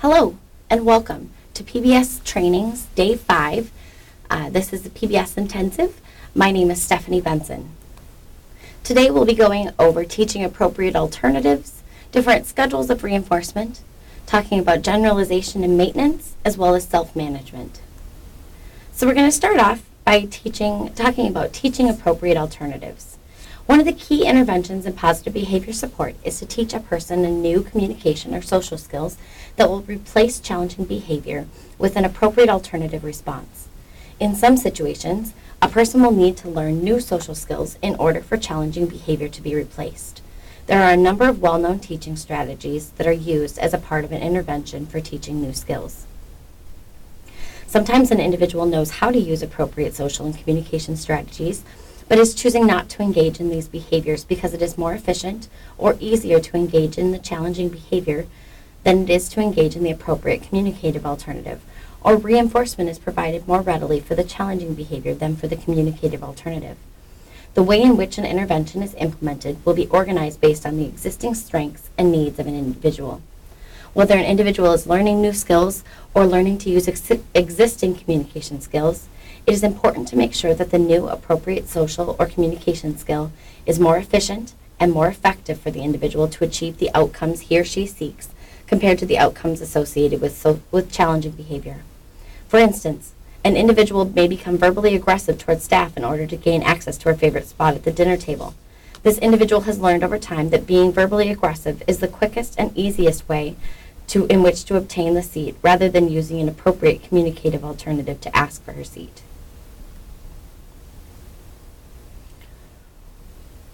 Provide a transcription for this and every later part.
Hello and welcome to PBS Training's Day 5. This is the PBS Intensive. My name is Stephanie Benson. Today we'll be going over teaching appropriate alternatives, different schedules of reinforcement, talking about generalization and maintenance, as well as self-management. So we're going to start off by talking about teaching appropriate alternatives. One of the key interventions in positive behavior support is to teach a person a new communication or social skills that will replace challenging behavior with an appropriate alternative response. In some situations, a person will need to learn new social skills in order for challenging behavior to be replaced. There are a number of well-known teaching strategies that are used as a part of an intervention for teaching new skills. Sometimes an individual knows how to use appropriate social and communication strategies, but is choosing not to engage in these behaviors because it is more efficient or easier to engage in the challenging behavior than it is to engage in the appropriate communicative alternative, or reinforcement is provided more readily for the challenging behavior than for the communicative alternative. The way in which an intervention is implemented will be organized based on the existing strengths and needs of an individual. Whether an individual is learning new skills or learning to use existing communication skills, it is important to make sure that the new appropriate social or communication skill is more efficient and more effective for the individual to achieve the outcomes he or she seeks compared to the outcomes associated with challenging behavior. For instance, an individual may become verbally aggressive towards staff in order to gain access to her favorite spot at the dinner table. This individual has learned over time that being verbally aggressive is the quickest and easiest way in which to obtain the seat, rather than using an appropriate communicative alternative to ask for her seat.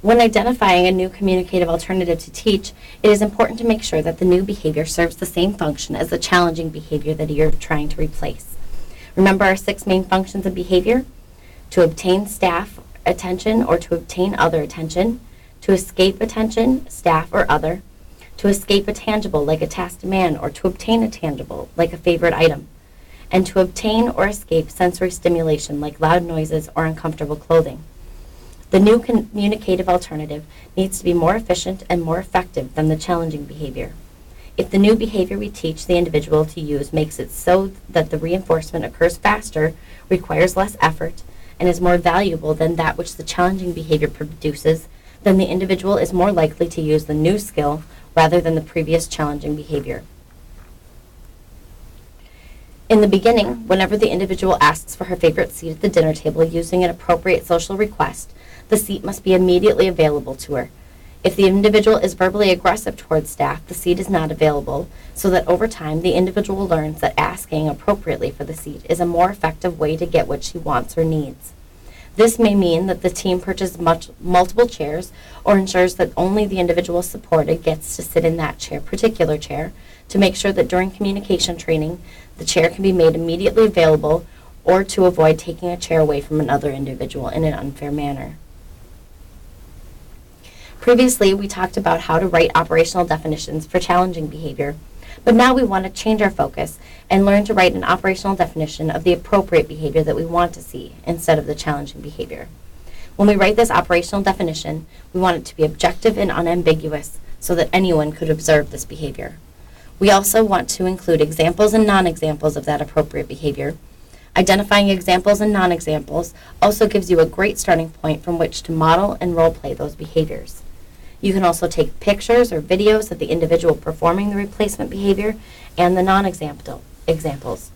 When identifying a new communicative alternative to teach, it is important to make sure that the new behavior serves the same function as the challenging behavior that you're trying to replace. Remember our 6 main functions of behavior: to obtain staff attention or to obtain other attention, to escape attention, staff or other, to escape a tangible like a task demand or to obtain a tangible like a favorite item, and to obtain or escape sensory stimulation like loud noises or uncomfortable clothing. The new communicative alternative needs to be more efficient and more effective than the challenging behavior. If the new behavior we teach the individual to use makes it so that the reinforcement occurs faster, requires less effort, and is more valuable than that which the challenging behavior produces, then the individual is more likely to use the new skill rather than the previous challenging behavior. In the beginning, whenever the individual asks for her favorite seat at the dinner table using an appropriate social request, the seat must be immediately available to her. If the individual is verbally aggressive towards staff, the seat is not available, so that over time the individual learns that asking appropriately for the seat is a more effective way to get what she wants or needs. This may mean that the team purchases multiple chairs or ensures that only the individual supported gets to sit in that particular chair, to make sure that during communication training the chair can be made immediately available, or to avoid taking a chair away from another individual in an unfair manner. Previously, we talked about how to write operational definitions for challenging behavior, but now we want to change our focus and learn to write an operational definition of the appropriate behavior that we want to see instead of the challenging behavior. When we write this operational definition, we want it to be objective and unambiguous so that anyone could observe this behavior. We also want to include examples and non-examples of that appropriate behavior. Identifying examples and non-examples also gives you a great starting point from which to model and role-play those behaviors. You can also take pictures or videos of the individual performing the replacement behavior and the non-examples.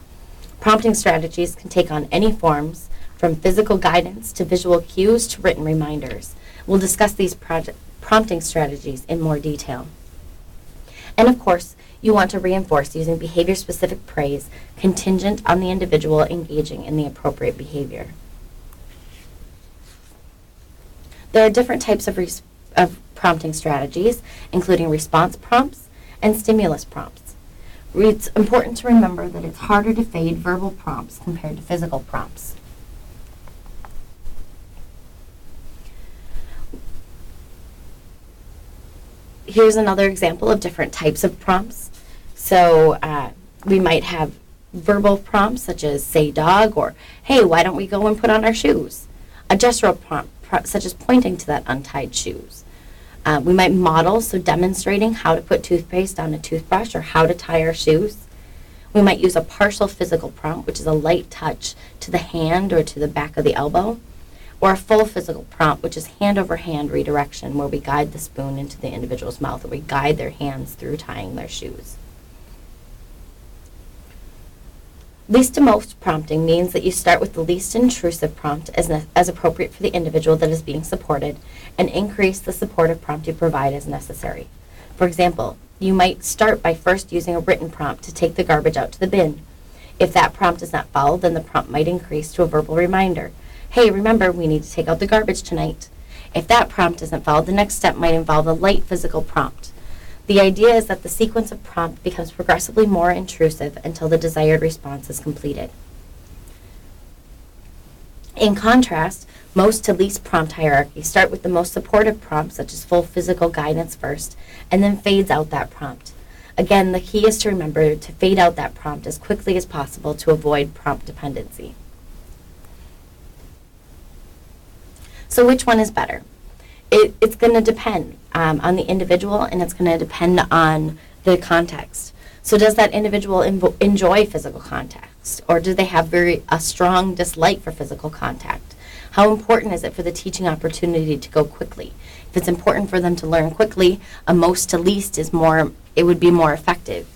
Prompting strategies can take on any forms, from physical guidance to visual cues to written reminders. We'll discuss these prompting strategies in more detail. And of course, you want to reinforce using behavior-specific praise contingent on the individual engaging in the appropriate behavior. There are different types of prompting strategies, including response prompts and stimulus prompts. It's important to remember that it's harder to fade verbal prompts compared to physical prompts. Here's another example of different types of prompts. So we might have verbal prompts such as say dog or hey, why don't we go and put on our shoes? A gestural prompt such as pointing to that untied shoes. We might model, so demonstrating how to put toothpaste on a toothbrush or how to tie our shoes. We might use a partial physical prompt, which is a light touch to the hand or to the back of the elbow, or a full physical prompt, which is hand-over-hand redirection, where we guide the spoon into the individual's mouth, or we guide their hands through tying their shoes. Least to most prompting means that you start with the least intrusive prompt as appropriate for the individual that is being supported, and increase the supportive prompt you provide as necessary. For example, you might start by first using a written prompt to take the garbage out to the bin. If that prompt is not followed, then the prompt might increase to a verbal reminder. Hey, remember, we need to take out the garbage tonight. If that prompt isn't followed, the next step might involve a light physical prompt. The idea is that the sequence of prompt becomes progressively more intrusive until the desired response is completed. In contrast, most to least prompt hierarchy start with the most supportive prompts, such as full physical guidance first, and then fades out that prompt. Again, the key is to remember to fade out that prompt as quickly as possible to avoid prompt dependency. So which one is better? It's going to depend on the individual, and it's going to depend on the context. So does that individual enjoy physical contact, or do they have a strong dislike for physical contact? How important is it for the teaching opportunity to go quickly? If it's important for them to learn quickly, a most to least it would be more effective.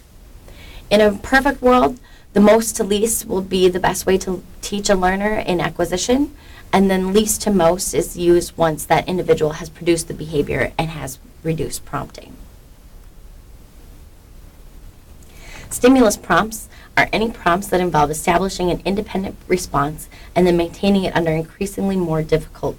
In a perfect world, the most to least will be the best way to teach a learner in acquisition, and then least to most is used once that individual has produced the behavior and has reduced prompting. Stimulus prompts are any prompts that involve establishing an independent response and then maintaining it under increasingly more difficult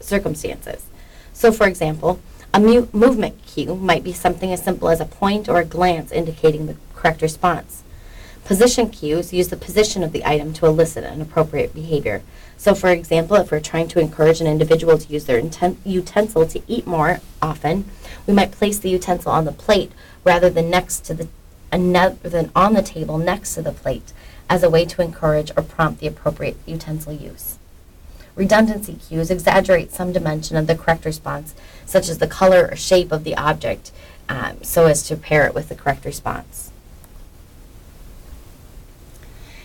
circumstances. So, for example, a movement cue might be something as simple as a point or a glance indicating the correct response. Position cues use the position of the item to elicit an appropriate behavior. So, for example, if we're trying to encourage an individual to use their utensil to eat more often, we might place the utensil on the plate rather than on the table next to the plate as a way to encourage or prompt the appropriate utensil use. Redundancy cues exaggerate some dimension of the correct response, such as the color or shape of the object, so as to pair it with the correct response.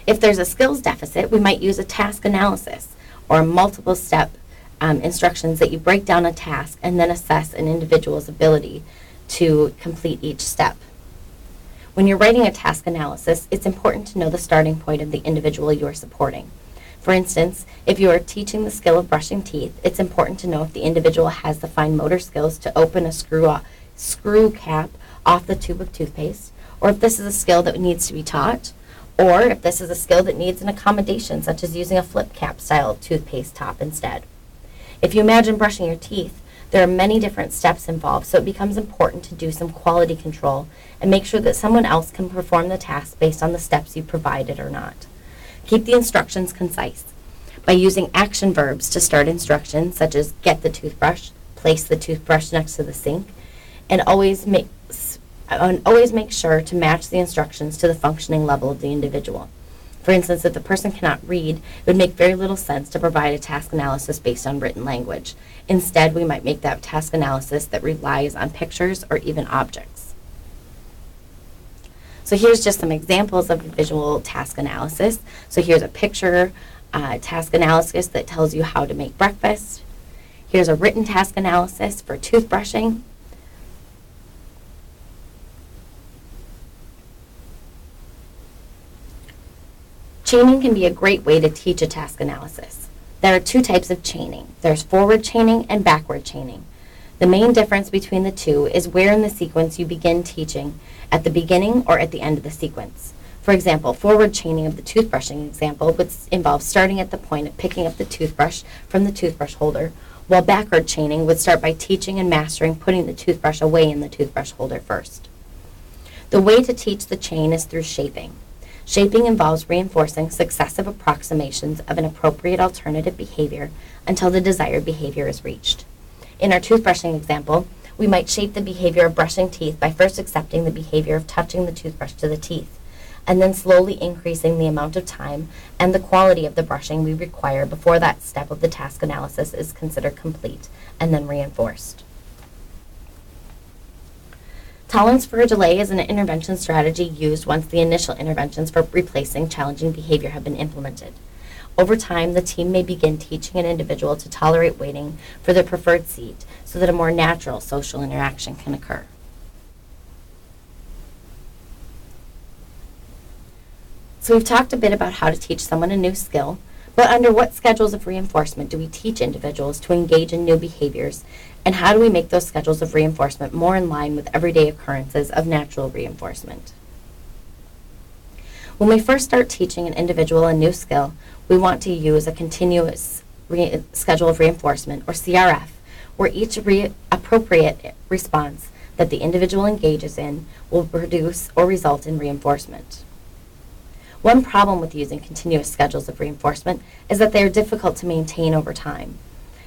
If there's a skills deficit, we might use a task analysis or multiple step instructions that you break down a task and then assess an individual's ability to complete each step. When you're writing a task analysis, it's important to know the starting point of the individual you are supporting. For instance, if you are teaching the skill of brushing teeth, it's important to know if the individual has the fine motor skills to open a screw cap off the tube of toothpaste, or if this is a skill that needs to be taught, or if this is a skill that needs an accommodation, such as using a flip cap style toothpaste top instead. If you imagine brushing your teeth, there are many different steps involved, so it becomes important to do some quality control and make sure that someone else can perform the task based on the steps you provided or not. Keep the instructions concise by using action verbs to start instructions, such as get the toothbrush, place the toothbrush next to the sink, and always make sure to match the instructions to the functioning level of the individual. For instance, if the person cannot read, it would make very little sense to provide a task analysis based on written language. Instead, we might make that task analysis that relies on pictures or even objects. So here's just some examples of visual task analysis. So here's a picture task analysis that tells you how to make breakfast. Here's a written task analysis for toothbrushing. Chaining can be a great way to teach a task analysis. There are two types of chaining. There's forward chaining and backward chaining. The main difference between the two is where in the sequence you begin teaching, at the beginning or at the end of the sequence. For example, forward chaining of the toothbrushing example would involve starting at the point of picking up the toothbrush from the toothbrush holder, while backward chaining would start by teaching and mastering putting the toothbrush away in the toothbrush holder first. The way to teach the chain is through shaping. Shaping involves reinforcing successive approximations of an appropriate alternative behavior until the desired behavior is reached. In our toothbrushing example, we might shape the behavior of brushing teeth by first accepting the behavior of touching the toothbrush to the teeth, and then slowly increasing the amount of time and the quality of the brushing we require before that step of the task analysis is considered complete and then reinforced. Tolerance for a delay is an intervention strategy used once the initial interventions for replacing challenging behavior have been implemented. Over time, the team may begin teaching an individual to tolerate waiting for their preferred seat so that a more natural social interaction can occur. So we've talked a bit about how to teach someone a new skill, but under what schedules of reinforcement do we teach individuals to engage in new behaviors, and how do we make those schedules of reinforcement more in line with everyday occurrences of natural reinforcement? When we first start teaching an individual a new skill, we want to use a continuous schedule of reinforcement, or CRF, where each appropriate response that the individual engages in will produce or result in reinforcement. One problem with using continuous schedules of reinforcement is that they are difficult to maintain over time.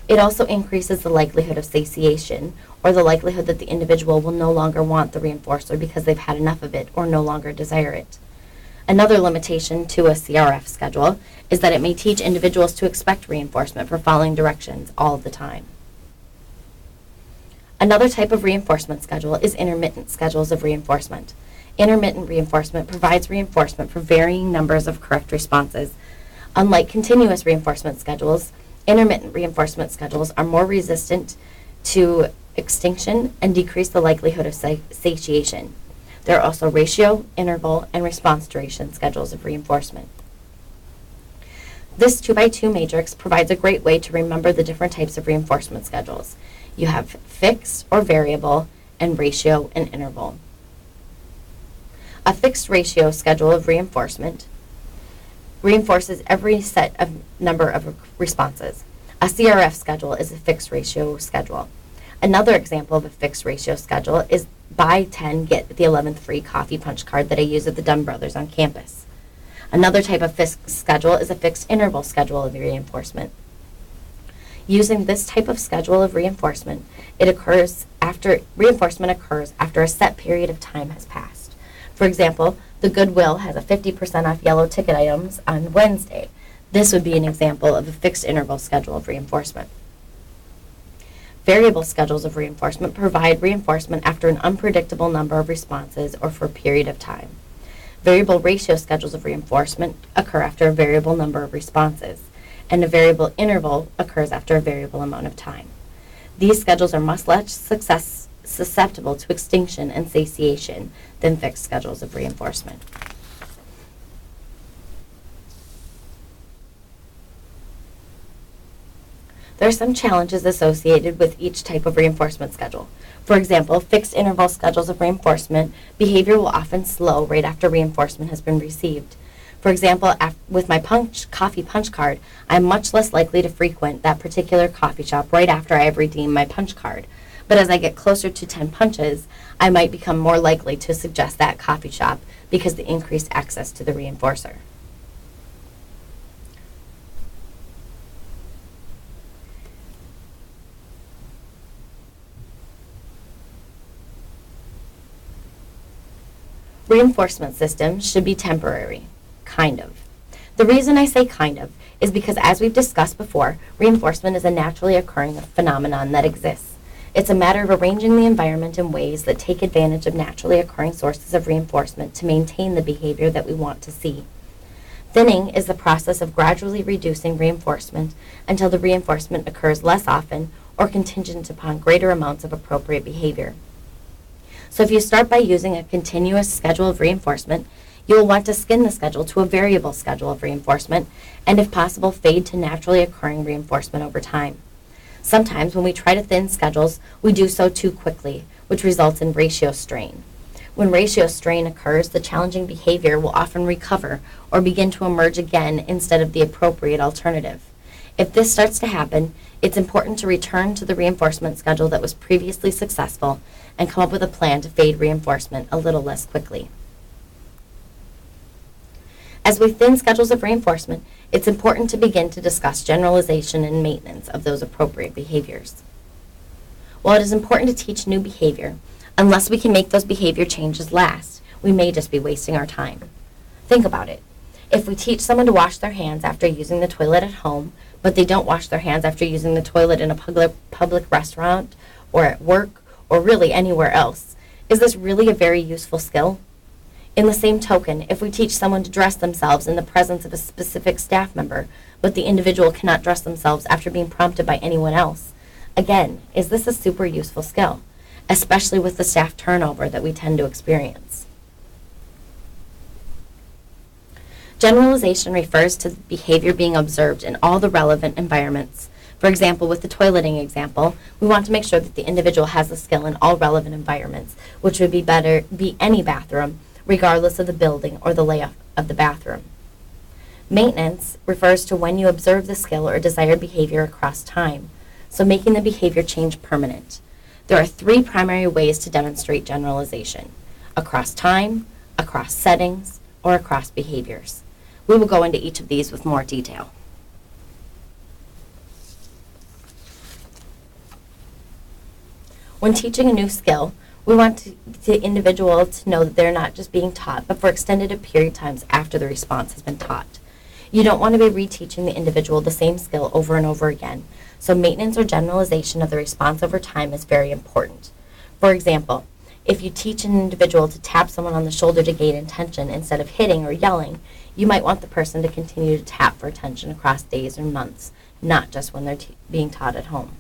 It also increases the likelihood of satiation, or the likelihood that the individual will no longer want the reinforcer because they've had enough of it or no longer desire it. Another limitation to a CRF schedule is that it may teach individuals to expect reinforcement for following directions all the time. Another type of reinforcement schedule is intermittent schedules of reinforcement. Intermittent reinforcement provides reinforcement for varying numbers of correct responses. Unlike continuous reinforcement schedules, intermittent reinforcement schedules are more resistant to extinction and decrease the likelihood of satiation. There are also ratio, interval, and response duration schedules of reinforcement. This 2x2 matrix provides a great way to remember the different types of reinforcement schedules. You have fixed or variable, and ratio and interval. A fixed ratio schedule of reinforcement reinforces every set of number of responses. A CRF schedule is a fixed ratio schedule. Another example of a fixed ratio schedule is buy 10, get the 11th free coffee punch card that I use at the Dunn Brothers on campus. Another type of fixed schedule is a fixed interval schedule of reinforcement. Using this type of schedule of reinforcement, reinforcement occurs after a set period of time has passed. For example, the Goodwill has a 50% off yellow ticket items on Wednesday. This would be an example of a fixed interval schedule of reinforcement. Variable schedules of reinforcement provide reinforcement after an unpredictable number of responses or for a period of time. Variable ratio schedules of reinforcement occur after a variable number of responses, and a variable interval occurs after a variable amount of time. These schedules are much less susceptible to extinction and satiation than fixed schedules of reinforcement. There are some challenges associated with each type of reinforcement schedule. For example, fixed interval schedules of reinforcement, behavior will often slow right after reinforcement has been received. For example, with my coffee punch card, I'm much less likely to frequent that particular coffee shop right after I have redeemed my punch card. But as I get closer to 10 punches, I might become more likely to suggest that coffee shop because of the increased access to the reinforcer. Reinforcement systems should be temporary, kind of. The reason I say kind of is because, as we've discussed before, reinforcement is a naturally occurring phenomenon that exists. It's a matter of arranging the environment in ways that take advantage of naturally occurring sources of reinforcement to maintain the behavior that we want to see. Thinning is the process of gradually reducing reinforcement until the reinforcement occurs less often or contingent upon greater amounts of appropriate behavior. So if you start by using a continuous schedule of reinforcement, you will want to skin the schedule to a variable schedule of reinforcement, and if possible, fade to naturally occurring reinforcement over time. Sometimes when we try to thin schedules, we do so too quickly, which results in ratio strain. When ratio strain occurs, the challenging behavior will often recover or begin to emerge again instead of the appropriate alternative. If this starts to happen, it's important to return to the reinforcement schedule that was previously successful and come up with a plan to fade reinforcement a little less quickly. As we thin schedules of reinforcement, it's important to begin to discuss generalization and maintenance of those appropriate behaviors. While it is important to teach new behavior, unless we can make those behavior changes last, we may just be wasting our time. Think about it. If we teach someone to wash their hands after using the toilet at home, but they don't wash their hands after using the toilet in a public restaurant or at work or really anywhere else, Is this really a very useful skill? In the same token, if we teach someone to dress themselves in the presence of a specific staff member, but the individual cannot dress themselves after being prompted by anyone else, again, is this a super useful skill, especially with the staff turnover that we tend to experience? Generalization refers to behavior being observed in all the relevant environments. For example, with the toileting example, we want to make sure that the individual has a skill in all relevant environments, which would be any bathroom, regardless of the building or the layout of the bathroom. Maintenance refers to when you observe the skill or desired behavior across time, so making the behavior change permanent. There are 3 primary ways to demonstrate generalization: across time, across settings, or across behaviors. We will go into each of these with more detail. When teaching a new skill, we want the individual to know that they're not just being taught, but for extended period times after the response has been taught. You don't want to be reteaching the individual the same skill over and over again, so maintenance or generalization of the response over time is very important. For example, if you teach an individual to tap someone on the shoulder to gain attention instead of hitting or yelling, you might want the person to continue to tap for attention across days or months, not just when they're being taught at home.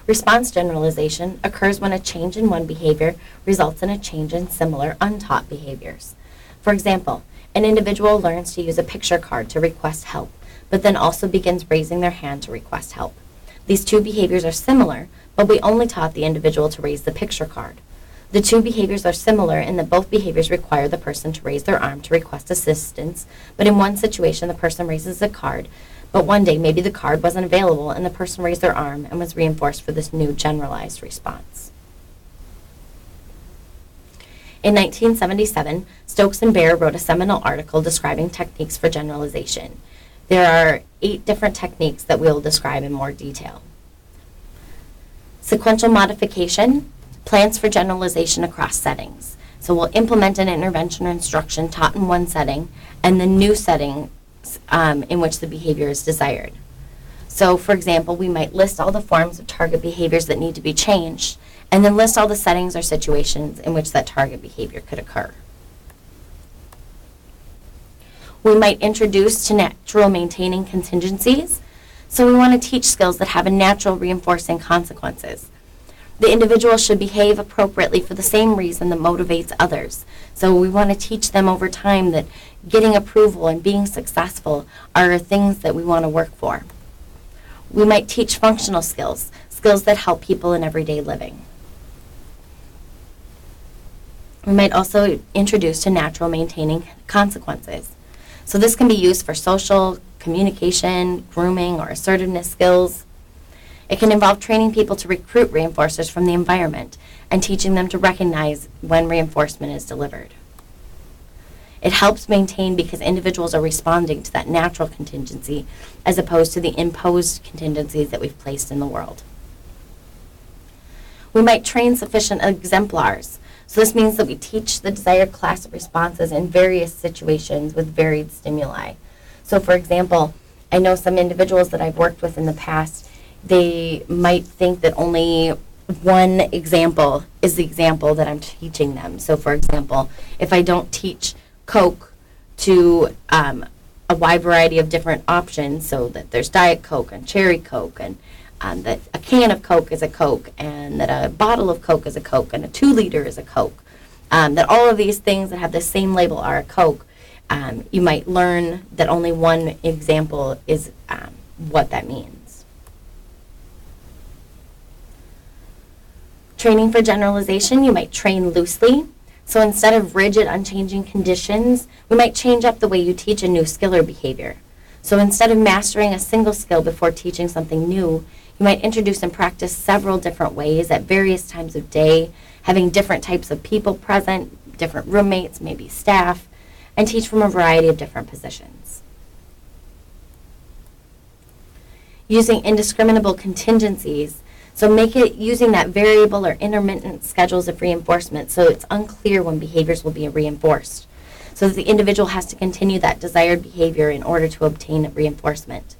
Response generalization occurs when a change in one behavior results in a change in similar untaught behaviors. For example, an individual learns to use a picture card to request help, but then also begins raising their hand to request help. These 2 behaviors are similar, but we only taught the individual to raise the picture card. The 2 behaviors are similar in that both behaviors require the person to raise their arm to request assistance, but in one situation the person raises the card, but one day maybe the card wasn't available and the person raised their arm and was reinforced for this new generalized response. In 1977, Stokes and Baer wrote a seminal article describing techniques for generalization. There are 8 different techniques that we'll describe in more detail. Sequential modification, plans for generalization across settings. So we'll implement an intervention or instruction taught in one setting and the new setting in which the behavior is desired. So, for example, we might list all the forms of target behaviors that need to be changed, and then list all the settings or situations in which that target behavior could occur. We might introduce to natural maintaining contingencies. So we want to teach skills that have a natural reinforcing consequences. The individual should behave appropriately for the same reason that motivates others. So we want to teach them over time that getting approval and being successful are things that we want to work for. We might teach functional skills, skills that help people in everyday living. We might also introduce to natural maintaining consequences. So this can be used for social, communication, grooming, or assertiveness skills. It can involve training people to recruit reinforcers from the environment and teaching them to recognize when reinforcement is delivered. It helps maintain because individuals are responding to that natural contingency as opposed to the imposed contingencies that we've placed in the world. We might train sufficient exemplars. So this means that we teach the desired class of responses in various situations with varied stimuli. So for example, I know some individuals that I've worked with in the past, they might think that only one example is the example that I'm teaching them. So for example, if I don't teach Coke to a wide variety of different options, so that there's Diet Coke and Cherry Coke, and that a can of Coke is a Coke, and that a bottle of Coke is a Coke, and a 2-liter is a Coke, that all of these things that have the same label are a Coke, you might learn that only one example is what that means. Training for generalization, you might train loosely. So instead of rigid, unchanging conditions, we might change up the way you teach a new skill or behavior. So instead of mastering a single skill before teaching something new, you might introduce and practice several different ways at various times of day, having different types of people present, different roommates, maybe staff, and teach from a variety of different positions. Using indiscriminable contingencies, so make it using that variable or intermittent schedules of reinforcement so it's unclear when behaviors will be reinforced. so that the individual has to continue that desired behavior in order to obtain reinforcement.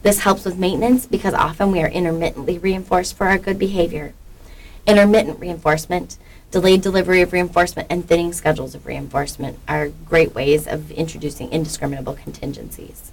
This helps with maintenance because often we are intermittently reinforced for our good behavior. Intermittent reinforcement, delayed delivery of reinforcement, and thinning schedules of reinforcement are great ways of introducing indiscriminable contingencies.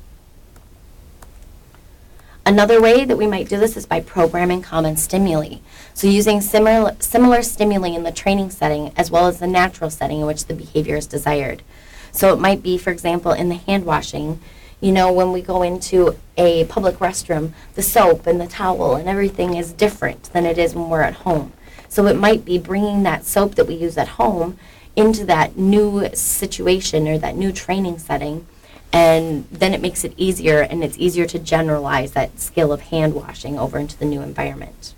Another way that we might do this is by programming common stimuli. So using similar stimuli in the training setting as well as the natural setting in which the behavior is desired. So it might be, for example, in the hand washing, when we go into a public restroom, the soap and the towel and everything is different than it is when we're at home. So it might be bringing that soap that we use at home into that new situation or that new training setting, and then it makes it easier, and it's easier to generalize that skill of hand washing over into the new environment.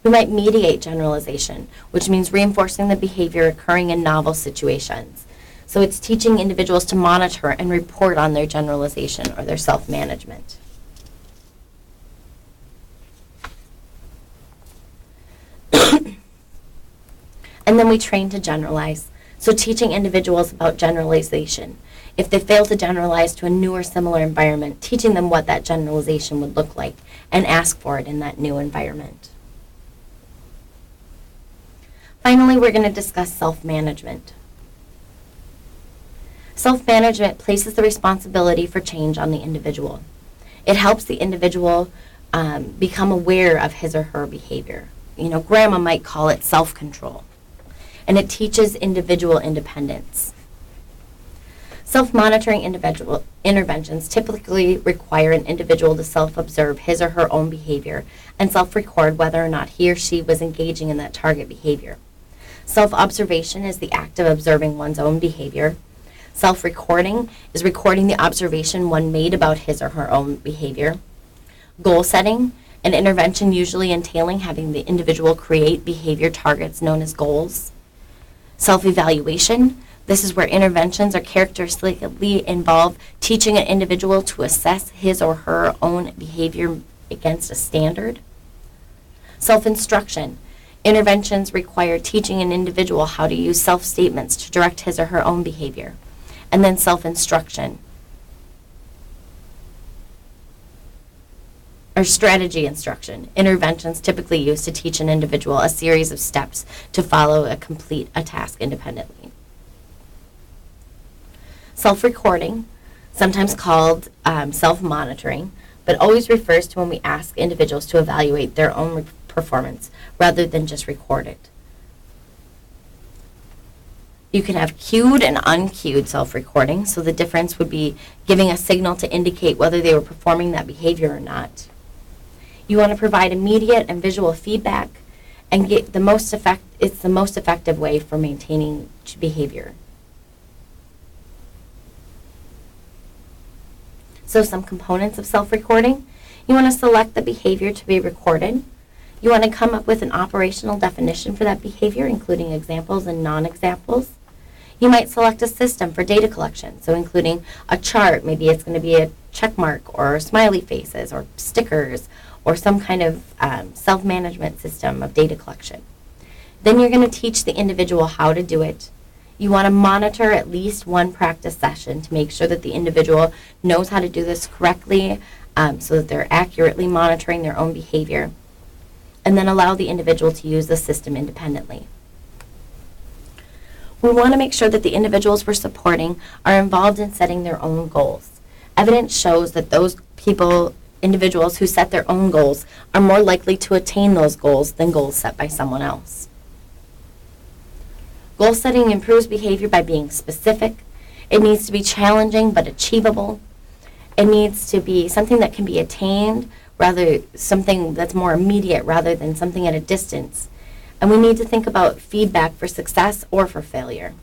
We might mediate generalization, which means reinforcing the behavior occurring in novel situations. So it's teaching individuals to monitor and report on their generalization or their self-management. And then we train to generalize. So teaching individuals about generalization. If they fail to generalize to a new or similar environment, teaching them what that generalization would look like and ask for it in that new environment. Finally, we're going to discuss self-management. Self-management places the responsibility for change on the individual. It helps the individual become aware of his or her behavior. Grandma might call it self-control. And it teaches individual independence. Self-monitoring interventions typically require an individual to self-observe his or her own behavior and self-record whether or not he or she was engaging in that target behavior. Self-observation is the act of observing one's own behavior. Self-recording is recording the observation one made about his or her own behavior. Goal setting, an intervention usually entailing having the individual create behavior targets known as goals. Self-evaluation, this is where interventions are characteristically involve teaching an individual to assess his or her own behavior against a standard. Self-instruction, interventions require teaching an individual how to use self-statements to direct his or her own behavior. And then self-instruction, or strategy instruction, interventions typically used to teach an individual a series of steps to follow a complete a task independently. Self-recording, sometimes called self-monitoring, but always refers to when we ask individuals to evaluate their own performance rather than just record it. You can have cued and uncued self-recording, so the difference would be giving a signal to indicate whether they were performing that behavior or not. You want to provide immediate and visual feedback and get it's the most effective way for maintaining behavior. So some components of self-recording. You want to select the behavior to be recorded. You want to come up with an operational definition for that behavior, including examples and non-examples. You might select a system for data collection, so including a chart. Maybe it's going to be a check mark or smiley faces or stickers or some kind of self-management system of data collection. Then you're going to teach the individual how to do it. You want to monitor at least one practice session to make sure that the individual knows how to do this correctly so that they're accurately monitoring their own behavior. And then allow the individual to use the system independently. We want to make sure that the individuals we're supporting are involved in setting their own goals. Evidence shows that those individuals who set their own goals are more likely to attain those goals than goals set by someone else. Goal setting improves behavior by being specific. It needs to be challenging but achievable. It needs to be something that can be attained, rather something that's more immediate rather than something at a distance. And we need to think about feedback for success or for failure.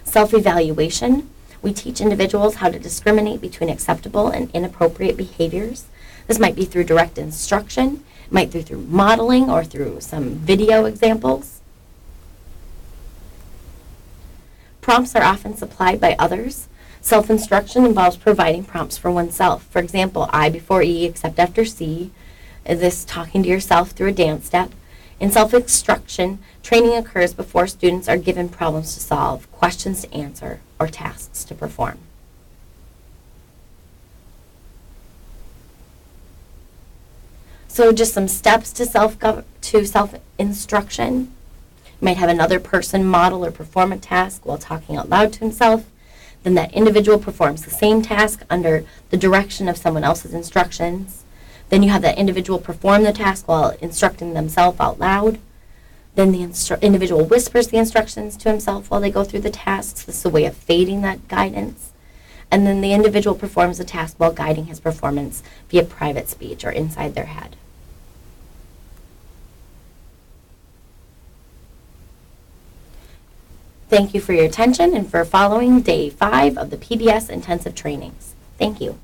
Self-evaluation. We teach individuals how to discriminate between acceptable and inappropriate behaviors. This might be through direct instruction, it might be through modeling or through some video examples. Prompts are often supplied by others. Self-instruction involves providing prompts for oneself. For example, I before E except after C. This talking to yourself through a dance step. In self-instruction, training occurs before students are given problems to solve, questions to answer, or tasks to perform. So just some steps to self-instruction. You might have another person model or perform a task while talking out loud to himself. Then that individual performs the same task under the direction of someone else's instructions. Then you have that individual perform the task while instructing themselves out loud. Then the individual whispers the instructions to himself while they go through the tasks. This is a way of fading that guidance. And then the individual performs the task while guiding his performance via private speech or inside their head. Thank you for your attention and for following day 5 of the PBS intensive trainings. Thank you.